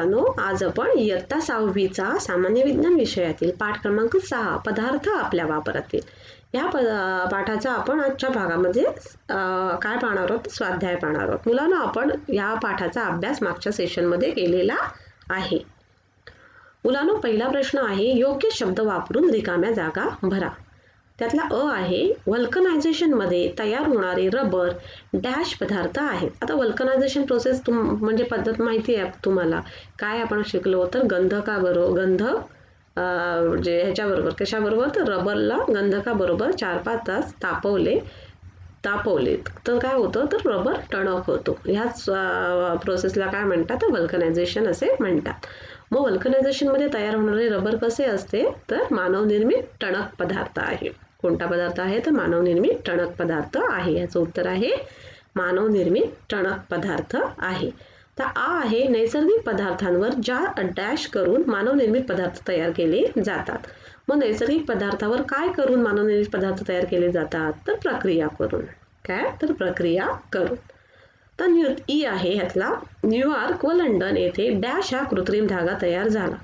मुलांनो, आज आपण इयत्ता 6वीचा सामान्य विज्ञान विषयातील पाठ क्रमांक 6 पदार्थ आपल्या वापरातील या पाठाचा आपण आजच्या भागामध्ये काय पाहणार आहोत, स्वाध्याय पाहणार आहोत. मुलांनो, आपण या पाठाचा अभ्यास मागच्या सेशनमध्ये केलेला आहे. मुलांनो, पहिला प्रश्न आहे योग्य शब्द वापरून रिकाम्या जागा भरा. त्यातला अ आहे व्हल्कनायझेशन मध्ये तयार होणारे रबर डॅश पदार्थ आहेत. आता व्हल्कनायझेशन प्रोसेस म्हणजे पद्धत माहिती आहे तुम्हाला. काय आपण शिकलो तर गंधक म्हणजे ह्याच्याबरोबर कशाबरोबर तर रबरला गंधकाबरोबर 4-5 तास तापवले तर काय होतं तर रबर टणक होतो. ह्याच प्रोसेसला काय म्हणतात तर व्हल्कनायझेशन असे म्हणतात. मग व्हल्कनायझेशनमध्ये तयार होणारे रबर कसे असते तर मानवनिर्मित टणक पदार्थ आहे. कोणता पदार्थ आहे तर मानवनिर्मित टणक पदार्थ आहे. याचं उत्तर आहे मानवनिर्मित टणक पदार्थ आहे. तर आ आहे नैसर्गिक पदार्थांवर ज्या डॅश करून मानवनिर्मित पदार्थ तयार केले जातात. मग नैसर्गिक पदार्थावर काय करून मानवनिर्मित पदार्थ तयार केले जातात तर प्रक्रिया करून. काय तर प्रक्रिया करून. तर ई आहे ह्यातला न्यूयॉर्क व लंडन येथे डॅश हा कृत्रिम धागा तयार झाला.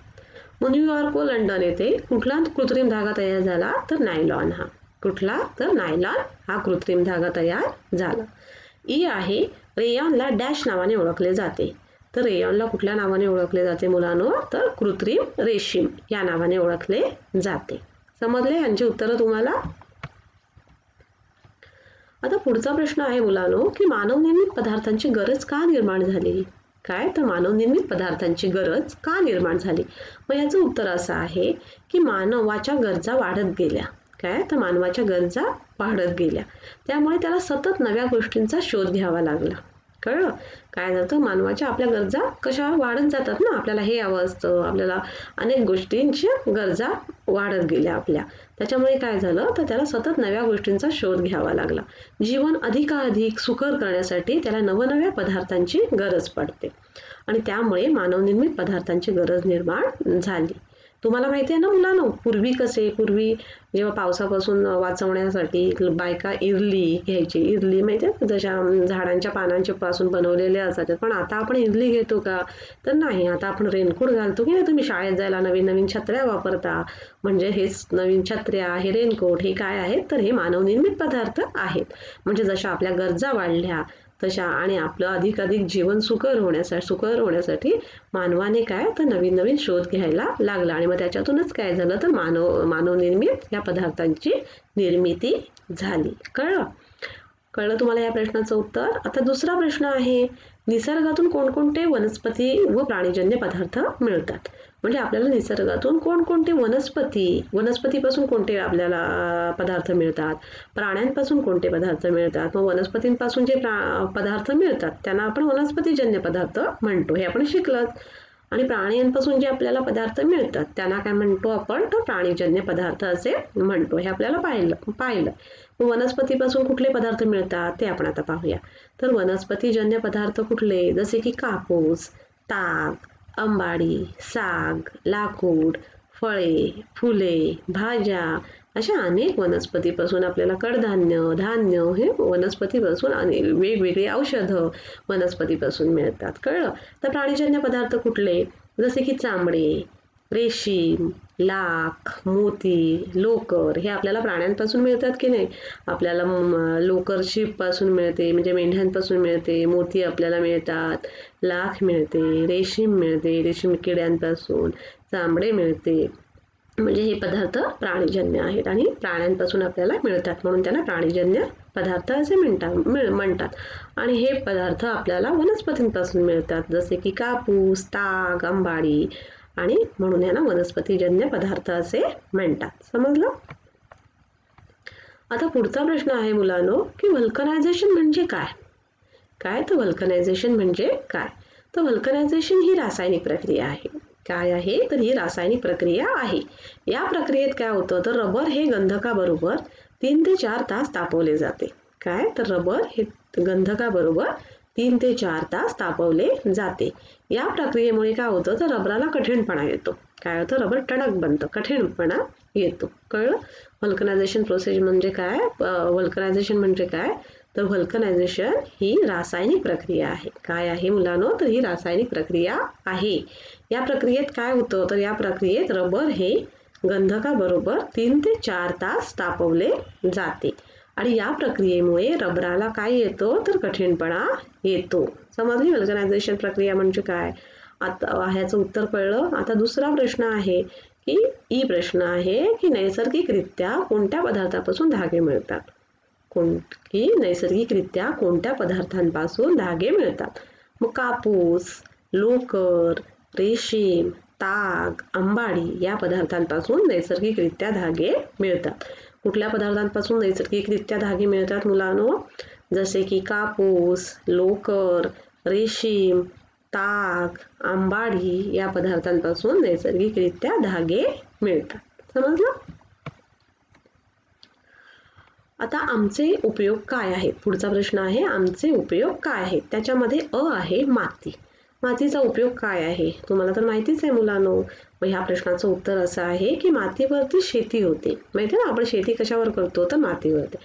मग न्यूयॉर्क व लंडन येथे कुठला कृत्रिम धागा तयार झाला तर नायलॉन हा. कुठला तर नायलॉन हा कृत्रिम धागा तयार झाला. ई आहे रेयॉनला डॅश नावाने ओळखले जाते. तर रेयॉनला कुठल्या नावाने ओळखले जाते मुलांनो तर कृत्रिम रेशीम या नावाने ओळखले जाते. समजले यांची उत्तरं तुम्हाला. आता पुढचा प्रश्न आहे मुलांनो की मानवनिर्मित पदार्थांची गरज का निर्माण झाली. काय तर मानवनिर्मित पदार्थांची गरज का निर्माण झाली. मग याचं उत्तर असं आहे की मानवाच्या गरजा वाढत गेल्या. काय तर मानवाच्या गरजा वाढत गेल्या त्यामुळे त्याला सतत नव्या गोष्टींचा शोध घ्यावा लागला. कळलं. काय झालं मानवाच्या आपल्या गरजा कशा वाढत जातात ना. आपल्याला हे हवं असतं, आपल्याला अनेक गोष्टींच्या गरजा वाढत गेल्या आपल्या. त्याच्यामुळे काय झालं तर त्याला सतत नव्या गोष्टींचा शोध घ्यावा लागला. जीवन अधिकाधिक सुकर करण्यासाठी त्याला नवनव्या पदार्थांची गरज पडते आणि त्यामुळे मानवनिर्मित पदार्थांची गरज निर्माण झाली. तुम्हाला माहिती आहे ना मुलांनो, पूर्वी जेव्हा पावसापासून वाचवण्यासाठी बायका इरली घ्यायची. इरली माहिती आहे जशा झाडांच्या पानांच्या पासून बनवलेल्या असायच्या. पण आता आपण इरली घेतो का तर नाही. आता आपण रेनकोट घालतो की नाही. तुम्ही शाळेत जायला नवीन छत्र्या वापरता. म्हणजे हेच नवीन छत्र्या, हे रेनकोट हे काय आहेत तर हे मानवनिर्मित पदार्थ आहेत. म्हणजे जशा आपल्या गरजा वाढल्या तशा आणि आपलं अधिकाधिक जीवन सुकर होण्यासाठी मानवाने काय तर नवीन शोध घ्यायला लागला आणि मग त्याच्यातूनच काय झालं तर मानवनिर्मित या पदार्थांची निर्मिती झाली. कळलं तुम्हाला या प्रश्नाचं उत्तर. आता दुसरा प्रश्न आहे निसर्गातून कोणकोणते वनस्पती व प्राणीजन्य पदार्थ मिळतात. म्हणजे आपल्याला निसर्गातून कोणकोणते वनस्पतीपासून कोणते आपल्याला पदार्थ मिळतात, प्राण्यांपासून कोणते पदार्थ मिळतात. मग वनस्पतींपासून जे पदार्थ मिळतात त्यांना आपण वनस्पतीजन्य पदार्थ म्हणतो. हे आपण शिकलोच. आणि प्राण्यांपासून जे आपल्याला पदार्थ मिळतात त्यांना काय म्हणतो आपण तर प्राणीजन्य पदार्थ असे म्हणतो. हे आपल्याला पाहिलं. वनस्पतीपासून कुठले पदार्थ मिळतात ते आपण आता पाहूया. तर वनस्पतीजन्य पदार्थ कुठले जसे की कापूस, ताग, अंबाडी, साग, लाकूड, फळे, फुले, भाज्या अशा अनेक वनस्पतीपासून आपल्याला कडधान्य, धान्य हे वनस्पतीपासून आणि वेगवेगळे औषधं वनस्पतीपासून मिळतात. कळलं. तर प्राणीजन्य पदार्थ कुठले जसे की चामडे, रेशीम, लाख, मोती, लोकर हे आपल्याला प्राण्यांपासून मिळतात की नाही. आपल्याला लोकर शीपपासून मिळते म्हणजे मेंढ्यांपासून मिळते. मोती आपल्याला मिळतात, लाख मिळते, रेशीम मिळते रेशीम किड्यांपासून, चामडे मिळते. म्हणजे हे पदार्थ प्राणीजन्य आहेत आणि प्राण्यांपासून आपल्याला मिळतात म्हणून त्यांना प्राणीजन्य पदार्थ असे म्हणतात. आणि हे पदार्थ आपल्याला वनस्पतींपासून मिळतात जसे की कापूस, ताग, अंबाडी आणि म्हणून यांना वनस्पतीजन्य पदार्थ असे म्हणतात. समजलं. आता पुढचा प्रश्न आहे मुलांनो की व्हल्कनायझेशन म्हणजे काय तर व्हल्कनायझेशन म्हणजे काय तर व्हल्कनायझेशन ही रासायनिक प्रक्रिया आहे. काय आहे तर ही रासायनिक प्रक्रिया आहे. या प्रक्रियेत काय होतं तर रबर हे गंधकाबरोबर 3 ते 4 तास तापवले जाते. काय तर रबर हे गंधकाबरोबर 3 ते 4 तास तापवले जाते. या प्रक्रियेमुळे काय होतं तर रबराला कठीणपणा येतो. काय होतं रबर टणक बनतं, कठीणपणा येतो. कळलं. व्हल्कनायझेशन प्रोसेस म्हणजे काय व्हल्कनायझेशन म्हणजे काय तर व्हल्कनायझेशन ही रासायनिक प्रक्रिया आहे. काय आहे मुलांनो, तर ही रासायनिक प्रक्रिया आहे. या प्रक्रियेत काय होतं, तर या प्रक्रियेत रबर हे गंधकाबरोबर 3 ते 4 तास तापवले जाते आणि या प्रक्रियेमुळे रबराला काय येतो, तर कठीणपणा येतो. समजली व्हल्कनायझेशन प्रक्रिया म्हणजे काय? आता ह्याचं उत्तर कळलं. आता दुसरा प्रश्न आहे की प्रश्न आहे की नैसर्गिकरित्या कोणत्या पदार्थापासून धागे मिळतात? नैसर्गिकरित्या कोणत्या पदार्थांपासून धागे मिळतात? मग कापूस, लोकर, रेशीम, ताग, अंबाडी या पदार्थांपासून नैसर्गिकरित्या धागे मिळतात. कुठल्या पदार्थांपासून नैसर्गिकरित्या धागे मिळतात मुलांनो? जसे की कापूस, लोकर, रेशीम, ताग, अंबाडी या पदार्थांपासून नैसर्गिकरित्या धागे मिळतात. समजलं? आता आमचे उपयोग काय आहेत? पुढचा प्रश्न आहे आमचे उपयोग काय आहेत? त्याच्यामध्ये आहे माती. मातीचा उपयोग काय आहे? तुम्हाला तर माहितीच आहे मुलांनो. मग ह्या प्रश्नाचं उत्तर असं आहे की मातीवरती शेती होते. माहिती ना, आपण शेती कशावर करतो, तर मातीवरती.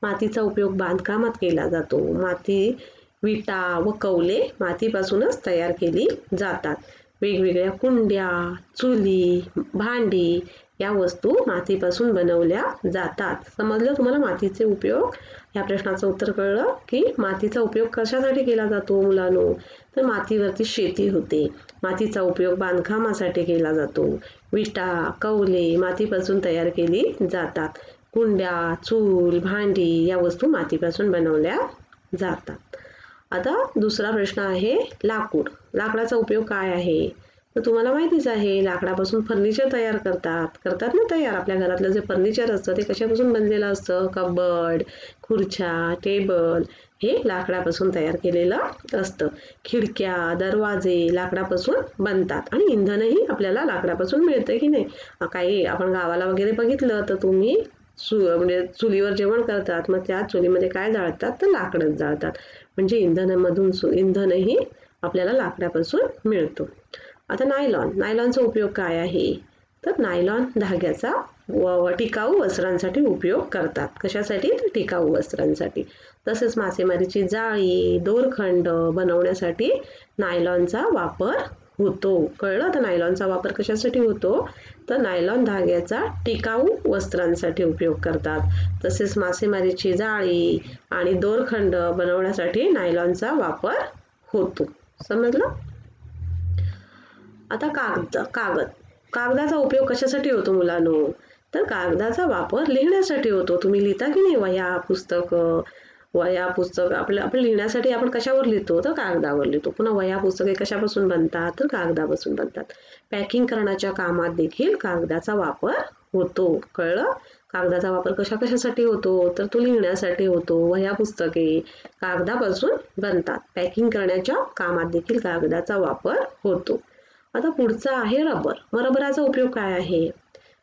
मातीचा उपयोग बांधकामात केला जातो. माती, विटा व कौले मातीपासूनच तयार केली जातात. वेगवेगळ्या कुंड्या, चुली, भांडी या वस्तू मातीपासून बनवल्या जातात. समजलं तुम्हाला मातीचे उपयोग? या प्रश्नाचं उत्तर कळलं की मातीचा उपयोग कशासाठी केला जातो मुलांनो, तर मातीवरती शेती होते. मातीचा उपयोग बांधकामासाठी केला जातो. विटा, कौले मातीपासून तयार केली जातात. कुंड्या, चूल, भांडी या वस्तू मातीपासून बनवल्या जातात. आता दुसरा प्रश्न आहे लाकूड. लाकडाचा उपयोग काय आहे? तर तुम्हाला माहितीच आहे, लाकडापासून फर्निचर तयार करतात ना तयार. आपल्या घरातलं जे फर्निचर असतं ते कशापासून बनलेलं असतं? कबड, खुर्च्या, टेबल हे लाकडापासून तयार केलेलं असतं. खिडक्या, दरवाजे लाकडापासून बनतात आणि इंधनही आपल्याला लाकडापासून मिळतं की नाही. काही आपण गावाला वगैरे बघितलं तर तुम्ही म्हणजे चुलीवर जेवण करतात, मग त्या चुलीमध्ये काय जाळतात, तर लाकडच जाळतात. म्हणजे इंधनही आपल्याला लाकडापासून मिळतो. आता नायलॉनचा उपयोग काय आहे? तर नायलॉन धाग्याचा टिकाऊ वस्त्रांसाठी उपयोग करतात. कशासाठी? तर टिकाऊ वस्त्रांसाठी. तसेच मासेमारीची जाळी, दोरखंड बनवण्यासाठी नायलॉनचा वापर होतो. कळलं? तर नायलॉनचा वापर कशासाठी होतो? तर नायलॉन धाग्याचा टिकाऊ वस्त्रांसाठी उपयोग करतात. तसेच मासेमारीची जाळी आणि दोरखंड बनवण्यासाठी नायलॉनचा वापर होतो. समजलं? आता कागदाचा उपयोग कशासाठी होतो मुलांनो? तर कागदाचा वापर लिहिण्यासाठी होतो. तुम्ही लिहिता की नाही वह्या, पुस्तक आपण लिहिण्यासाठी आपण कशावर लिहितो? तर कागदावर लिहितो. पुन्हा वह्या, पुस्तके कशापासून बनतात? तर कागदापासून बनतात. पॅकिंग करण्याच्या कामात देखील कागदाचा वापर होतो. कळलं? कागदाचा वापर कशासाठी होतो? तर तो लिहिण्यासाठी होतो. वह्या, पुस्तके कागदापासून बनतात. पॅकिंग करण्याच्या कामात देखील कागदाचा वापर होतो. आता पुढचा आहे रबर. मग रबराचा उपयोग काय आहे?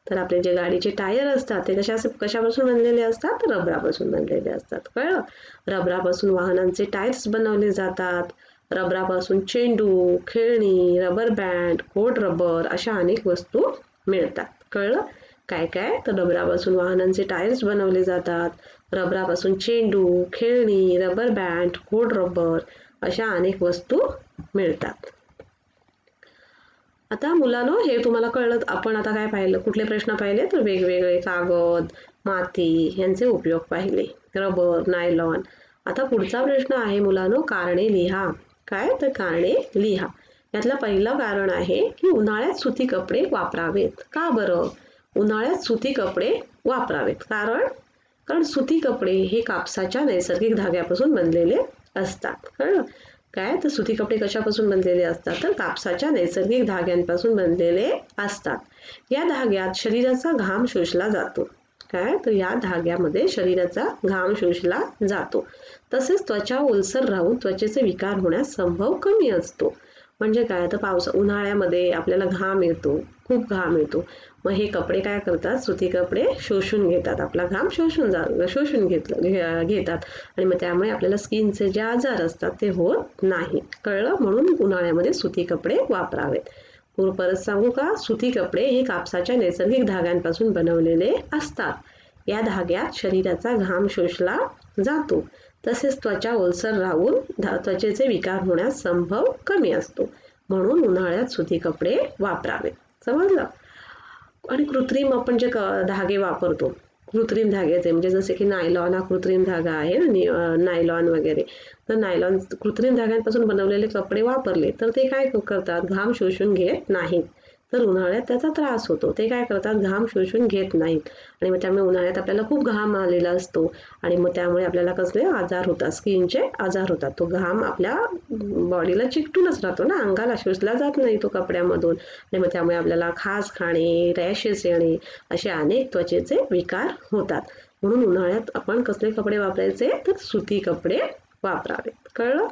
तर आपले जे गाडीचे टायर असतात ते कशापासून बनलेले असतात? तर रबरापासून बनलेले असतात. कळलं? रबरापासून वाहनांचे टायर्स बनवले जातात. रबरापासून चेंडू, खेळणी, रबर बँड, खोड रबर अशा अनेक वस्तू मिळतात. कळलं? काय? तर रबरापासून वाहनांचे टायर्स बनवले जातात. रबरापासून चेंडू, खेळणी, रबर बँड, खोड रबर अशा अनेक वस्तू मिळतात. आता मुलांनो, हे तुम्हाला कळलं. आपण आता काय पाहिलं? कुठले प्रश्न पाहिले? तर वेगवेगळे कागद, माती यांचे उपयोग पाहिले. Rubber, nylon. आता पुढचा प्रश्न आहे मुलांनो, कारणे लिहा. काय? तर कारणे लिहा. यातलं पहिलं कारण आहे की उन्हाळ्यात सुती कपडे वापरावेत. का बरं? उन्हाळ्यात सुती कपडे वापरावेत कारण सुती कपडे हे कापसाच्या नैसर्गिक धाग्यापासून बनलेले असतात. कळलं? काय? तर सुती कपडे कशापासून बनलेले असतात? तर कापसाच्या नैसर्गिक धाग्यांपासून बनलेले असतात. या धाग्यात शरीराचा घाम शोषला जातो. काय? तर या धाग्यामध्ये शरीराचा घाम शोषला जातो. तसेच त्वचा ओलसर राहून त्वचेचे विकार होण्यास संभव कमी असतो. म्हणजे काय? तर उन्हाळ्यामध्ये आपल्याला घाम येतो, खूप घाम येतो. मग हे कपडे काय करतात? सुती कपडे शोषून घेतात. आपला घाम शोषून घेतात आणि मग त्यामुळे आपल्याला स्किनचे जे आजार असतात ते होत नाही. कळलं? म्हणून उन्हाळ्यामध्ये सुती कपडे वापरावेत. परत सांगू का? सुती कपडे हे कापसाच्या नैसर्गिक धाग्यांपासून बनवलेले असतात. या धाग्यात शरीराचा घाम शोषला जातो. तसेच त्वचा ओलसर राहून त्वचेचे विकार होण्यास संभव कमी असतो. म्हणून उन्हाळ्यात सुती कपडे वापरावे. समजलं? आणि कृत्रिम आपण जे धागे वापरतो, कृत्रिम धाग्याचे म्हणजे जसे की नायलॉन हा कृत्रिम धागा आहे ना, नायलॉन वगैरे, तर नायलॉन कृत्रिम धाग्यांपासून बनवलेले कपडे वापरले तर ते काय करतात, घाम शोषून घेत नाहीत. तर उन्हाळ्यात त्याचा त्रास होतो. ते काय करतात, घाम शोषून घेत नाहीत आणि मग त्यामुळे उन्हाळ्यात आपल्याला खूप घाम आलेला असतो आणि मग त्यामुळे आपल्याला कसले आजार होतात, स्किनचे आजार होतात. तो घाम आपल्या बॉडीला चिकटूनच राहतो ना, अंगाला शोषला जात नाही तो कपड्यामधून आणि मग त्यामुळे आपल्याला खाज खाणे, रॅशेस येणे असे अनेक त्वचेचे विकार होतात. म्हणून उन्हाळ्यात आपण कसले कपडे वापरायचे, तर सुती कपडे वापरावे. कळलं?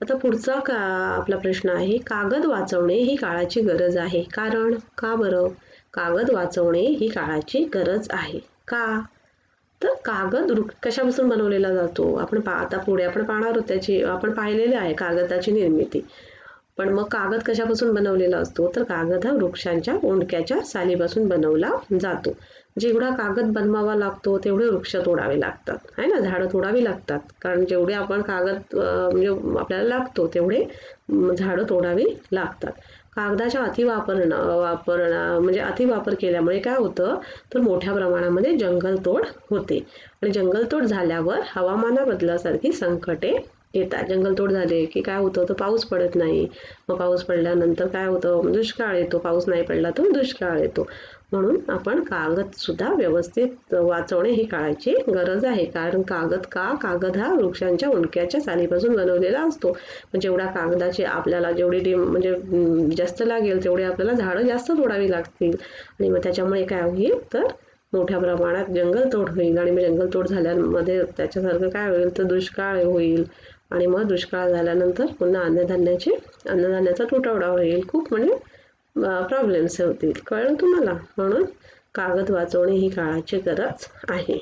आता पुढचा आपला प्रश्न आहे, कागद वाचवणे ही काळाची गरज आहे. कारण का बरं? कागद वाचवणे ही काळाची गरज आहे. का? तर कागद कशापासून बनवलेला जातो? आता पुढे आपण पाहणार आहोत त्याची, आपण पाहिलेले आहे कागदाची निर्मिती. पण मग कागद कशापासून बनवलेला असतो? तर कागद हा वृक्षांच्या ओंडक्याच्या सालीपासून बनवला जातो. जेवढा कागद बनवावा लागतो तेवढे वृक्ष तोडावे लागतात, आहे ना, झाडं तोडावी लागतात. कारण जेवढे आपण कागद म्हणजे आपल्याला लागतो तेवढे झाडं तोडावी लागतात. कागदाच्या म्हणजे अतिवापर केल्यामुळे काय होतं, तर मोठ्या प्रमाणामध्ये जंगलतोड होते आणि जंगलतोड झाल्यावर हवामान बदलासारखी संकटे येतात. जंगलतोड झाले की काय होतं, तर पाऊस पडत नाही. मग पाऊस पडल्यानंतर काय होतं, दुष्काळ येतो. पाऊस नाही पडला तर दुष्काळ येतो. म्हणून आपण कागद सुद्धा व्यवस्थित वाचवणे ही काळाची गरज आहे. कारण कागद हा वृक्षांच्या ओंडक्याच्या सालीपासून बनवलेला असतो. जेवढा कागदाची आपल्याला जेवढी म्हणजे जास्त लागेल तेवढे आपल्याला झाडं जास्त तोडावी लागतील आणि मग त्याच्यामुळे काय होईल, तर मोठ्या प्रमाणात जंगलतोड होईल आणि मग जंगलतोड झाल्यामध्ये त्याच्यासारखं काय होईल, तर दुष्काळ होईल आणि मग दुष्काळ झाल्यानंतर पुन्हा अन्नधान्याचा तुटवडा होईल. खूप म्हणजे प्रॉब्लेम्स होतील. कळलं तुम्हाला? म्हणून कागद वाचवणे ही काळाची गरज आहे.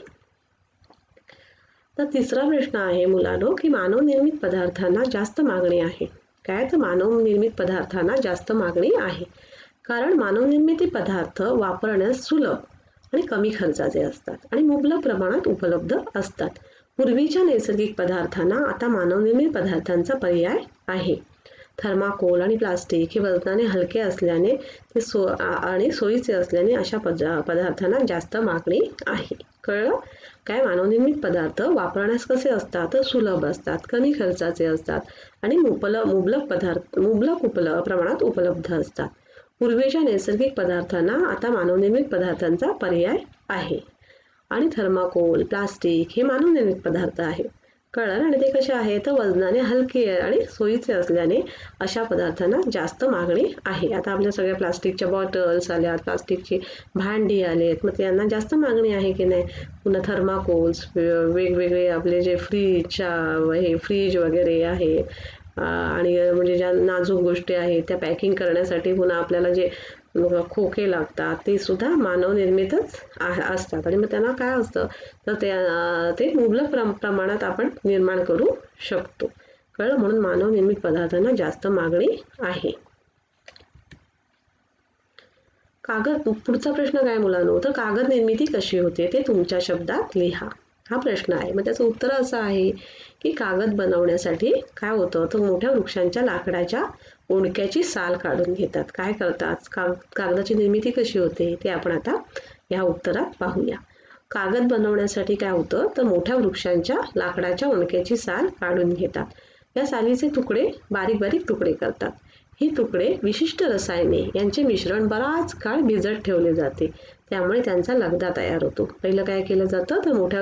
तर तिसरा प्रश्न आहे मुलांनो, की मानवनिर्मित पदार्थांना जास्त मागणी आहे. काय? तर मानवनिर्मित पदार्थांना जास्त मागणी आहे. कारण मानवनिर्मित पदार्थ वापरण्यास सुलभ आणि कमी खर्चाचे असतात आणि मुबलक प्रमाणात उपलब्ध असतात. पूर्वीच्या नैसर्गिक पदार्थांना आता मानवनिर्मित पदार्थांचा पर्याय आहे. थर्माकोल आणि प्लास्टिक हे वजनाने हलके असल्याने आणि सोयीचे असल्याने अशा पदार्थांना जास्त मागणी आहे. कळलं? काय? मानवनिर्मित पदार्थ वापरण्यास कसे असतात, तर सुलभ असतात, कमी खर्चाचे असतात आणि मुबलक प्रमाणात उपलब्ध असतात. पूर्वीच्या नैसर्गिक पदार्थांना आता मानवनिर्मित पदार्थांचा पर्याय आहे आणि थर्माकोल, प्लास्टिक हे मानवनिर्मित पदार्थ आहेत. कळलं? आणि ते कसे आहेत, तर वजनाने हलके आणि सोयीचे असल्याने अशा पदार्थांना जास्त मागणी आहे. आता आपल्या सगळ्या प्लास्टिकच्या बॉटल्स आल्यात, प्लास्टिकची भांडी आलेत, मग त्यांना जास्त मागणी आहे की नाही. पुन्हा थर्माकोल्स, वेगवेगळे आपले जे फ्रीज वगैरे आहे आणि म्हणजे ज्या नाजूक गोष्टी आहेत त्या पॅकिंग करण्यासाठी पुन्हा आपल्याला जे खोके लागतात ते सुद्धा मानवनिर्मितच असतात आणि मग त्यांना काय असतं, तर ते मुबलक प्रमाणात आपण निर्माण करू शकतो. कळलं? म्हणून मानवनिर्मित पदार्थांना जास्त मागणी आहे. पुढचा प्रश्न काय मुलांनो, तर कागद निर्मिती कशी होते ते तुमच्या शब्दात लिहा. हा प्रश्न आहे. मग त्याचं उत्तर असं आहे की कागद बनवण्यासाठी काय होतं, तर मोठ्या वृक्षांच्या लाकडाच्या ओंडक्याची साल काढून घेतात. काय करतात, कागदाची निर्मिती कशी होते ते आपण आता या उत्तरात पाहूया. कागद बनवण्यासाठी काय होतं, तर मोठ्या वृक्षांच्या लाकडाच्या ओंडक्याची साल काढून घेतात. या सालीचे तुकडे बारीक बारीक तुकडे करतात. ही तुकडे विशिष्ट रसायने यांचे मिश्रण बराच काळ भिजत ठेवले जाते. त्यामुळे त्यांचा लगदा तयार होतो. पहिलं काय केलं जातं, तर मोठ्या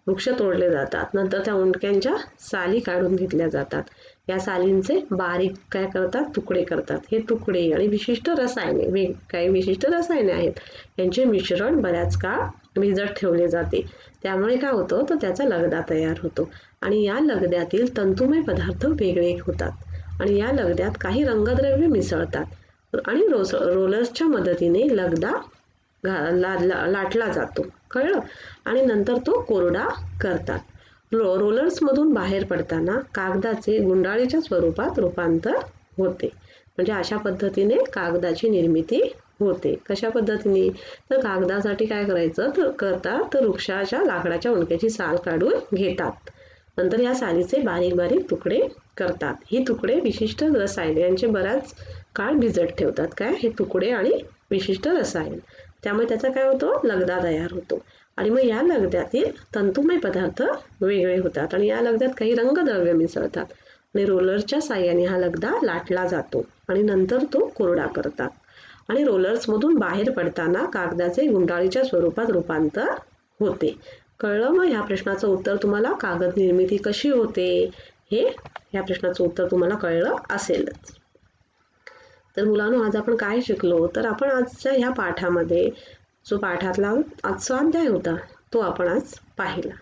वृक्ष तोडले जातात. नंतर त्या ओंडक्यांच्या साली काढून घेतल्या जातात. या सालींचे बारीक काय करतात, तुकडे करतात. हे तुकडे आणि विशिष्ट रसायने, काही विशिष्ट रसायने आहेत, यांचे मिश्रण बऱ्याच काळ भिजत ठेवले जाते. त्यामुळे काय होतं, तर त्याचा लगदा तयार होतो आणि या लगद्यातील तंतुमय पदार्थ वेगळे होतात आणि या लगद्यात काही रंगद्रव्य मिसळतात आणि रोलर्सच्या मदतीने लगदा लाटला जातो. कळलं? आणि नंतर तो कोरडा करतात. रोलर्समधून बाहेर पडताना कागदाचे गुंडाळीच्या स्वरूपात रूपांतर होते. म्हणजे अशा पद्धतीने कागदाची निर्मिती होते. कशा पद्धतीने? तर कागदासाठी काय करायचं तर वृक्षाच्या लाकडाच्या मणक्याची साल काढून घेतात. नंतर या सालीचे बारीक बारीक तुकडे करतात. हे तुकडे विशिष्ट रसायन यांचे बराच काळ भिजत ठेवतात. काय? हे तुकडे आणि विशिष्ट रसायन. त्यामुळे त्याचा काय होतो? लगदा तयार होतो. आणि मग या लगद्यातील तंतुमय पदार्थ वेगळे होतात आणि या लगद्यात काही रंगद्रव्य मिसळतात आणि रोलरच्या साहाय्याने हा लगदा लाटला जातो आणि नंतर तो कोरडा करतात. आणि रोलर्समधून बाहेर पडताना कागदाचे गुंडाळीच्या स्वरूपात रूपांतर होते. कळलं? मग ह्या प्रश्नाचं उत्तर तुम्हाला कागद निर्मिती कशी होते हे ह्या प्रश्नाचं उत्तर तुम्हाला कळलं असेलच. तर मुलांनो, आज आपण काय शिकलो? तर आपण आजच्या ह्या पाठामध्ये जो पाठातला आजचा अध्याय होता तो आपण आज पाहिला.